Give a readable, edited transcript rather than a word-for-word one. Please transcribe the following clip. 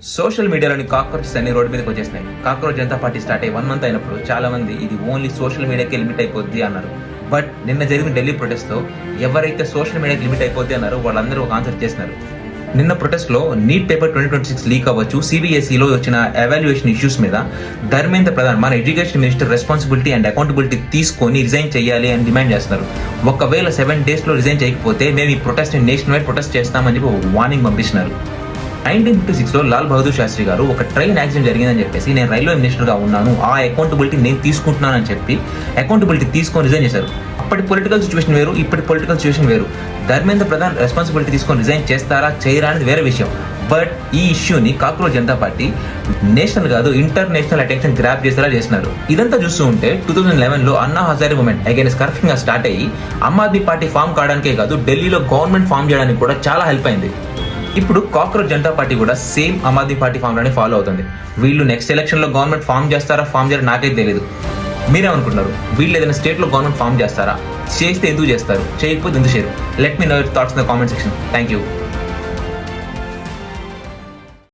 Social మీడియాలోని cockroaches అన్ని road మీదకి వచ్చేసినాయి. కాక్రోచ్ జనతా పార్టీ స్టార్ట్ అయ్యి 1 మంత్ అయినప్పుడు చాలా మంది ఇది ఓన్లీ సోషల్ మీడియాకి లిమిట్ అయిపోద్ది అన్నారు. బట్ నిన్న జరిగిన ఢిల్లీ ప్రొటెస్ట్ లో ఎవరైతే సోషల్ మీడియాకి లిమిట్ అయిపోద్ది అన్నారో వాళ్ళందరూ ఒక ఆన్సర్ చేసినారు. నిన్న ప్రొటెస్ట్ లో నీట్ పేపర్ 2026 లీక్ అవ్వచ్చు, సిబిఎస్ఈలో వచ్చిన ఎవాల్యుయేషన్ ఇష్యూస్ మీద ధర్మేంద్ర ప్రధాన్ మన education minister responsibility and accountability తీసుకొని రిజైన్ చేయాలి అని డిమాండ్ చేస్తున్నారు. ఒకవేళ 7 days లో రిజైన్ చేయకపోతే మేము ఈ ప్రొటెస్ట్ నేషనల్ వైడ్ ప్రొటెస్ట్ చేస్తామని చెప్పి ఒక వార్నింగ్ పంపిస్తున్నారు. 1956 లో లాల్ బహదూర్ శాస్త్రి గారు ఒక ట్రైన్ యాక్సిడెంట్ జరిగిందని చెప్పేసి నేను రైల్వే మినిస్టర్గా ఉన్నాను, ఆ అకౌంటబిలిటీ నేను తీసుకుంటున్నానని చెప్పి అకౌంటబిలిటీ తీసుకొని రిజైన్ చేశారు. అప్పటి పొలిటికల్ సిచ్యువేషన్ వేరు, ఇప్పటి పొలిటికల్ సిచ్యువేషన్ వేరు. ధర్మేంద్ర ప్రధాన్ రెస్పాన్సిబిలిటీ తీసుకొని రిజైన్ చేస్తారా చేయరా అనేది వేరే విషయం. బట్ ఈ ఇష్యూని కాక్రోచ్ జనతా పార్టీ నేషనల్ కాదు ఇంటర్నేషనల్ అటెన్షన్ గ్రాప్ చేసేలా చేస్తున్నారు. ఇదంతా చూస్తూ ఉంటే 2011 లో Anna Hazare movement against corruption గా స్టార్ట్ అయ్యి ఆమ్ ఆద్మీ పార్టీ ఫామ్ కావడానికే కాదు, ఢిల్లీలో గవర్నమెంట్ ఫామ్ చేయడానికి కూడా చాలా హెల్ప్ అయింది. ఇప్పుడు కాక్రోచ్ జనతా పార్టీ కూడా same Aam Aadmi party form లోనే ఫాలో అవుతుంది. వీళ్ళు నెక్స్ట్ ఎలక్షన్ లో గవర్నమెంట్ ఫామ్ చేస్తారా, ఫామ్ చేయరా నాకైతే తెలియదు. మీరేమనుకుంటున్నారు? వీళ్ళు ఏదైనా స్టేట్ లో గవర్నమెంట్ ఫామ్ చేస్తారా? చేస్తే ఎందుకు చేస్తారు, చేయకపోతే ఎందుకు చేయరు? Let me know your thoughts in the comment section. Thank you.